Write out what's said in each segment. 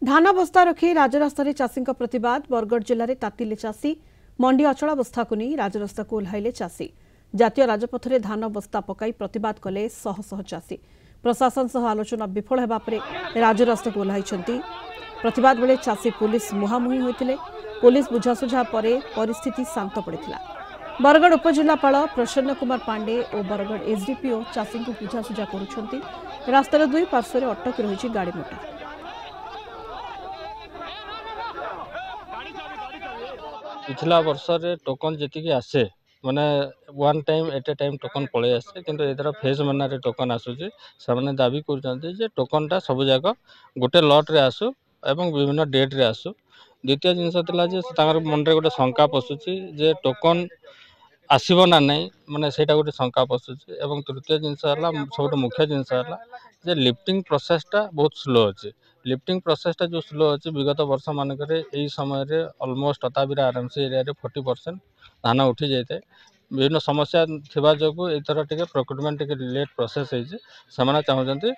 धान बस्ता रखी राजरास्तार चाषी प्रतिवाद बरगढ़ जिले में तातिले चाषी मंडी अचलावस्था को नहीं राजरास्ता को ओह्लाइले चाषी जातीय राजपथ में धान बस्ता पकाई प्रतिवाद कले शह शह चाषी प्रशासन सह आलोचना विफल होगा राजरास्ता को ओह्लाई प्रतिवाद बेले चाषी पुलिस मुहांमुही होते पुलिस बुझासुझा पर परिस्थिति शांत पड़ा। बरगढ़ उपजिलापाल प्रसन्न कुमार पांडे और बरगढ़ एसडीपीओ चाषी को बुझासुझा कर रास्तार दुई पार्श्व अटकी रही गाड़ी मोटर। पिछला वर्ष रे टोकन जी आसे माने one time at a time token पलि आसे किंतु एथर फेज मानरे टोकन आसुची से दाबी कर टोकनटा सब जाक गोटे लट रे आसु एवं विभिन्न डेट रे आसु। द्वितीय जिनस मन रे गोटे शंका पशुची जे टोकन आसब ना नहीं माने सेटा गोटे शंका पशुची। एवं तृतीय जिनस सब मुख्य जिनस जे लिफ्टिंग प्रोसेसटा बहुत स्लो अच्छे। लिफ्टिंग प्रोसेसटा जो स्लो अच्छे विगत वर्ष मानक समय ऑलमोस्ट अताबिरा आराम से एरिया 40% धान उठी जाए विभिन्न समस्या थिबा जो एथर टे प्रोक्यूरमेंट टे लेट प्रोसेस से चाहते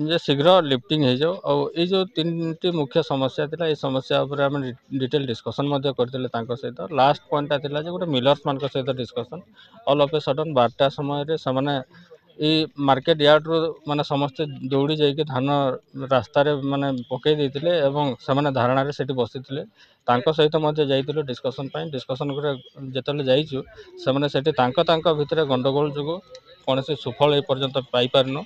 जे शीघ्र लिफ्टिंग हो जाओ और ये जो तीन मुख्य समस्या थिला ये समस्या उपर आम डिटेल डिस्कसन करते सहित लास्ट पॉइंटा थिला जे गोटे मिलर्स मान सहित discussion all of a sudden 12टा समय से ये मार्केट यार्ड रू माने समस्ते दौड़ी जाइए धान रास्ता माने पकई देते एवं से धारणा से बसी सहित जाइए डिस्कसन जिते जाइए से भितर गंडगोल जो कौन सुफल ए पर्यंत पाई पारन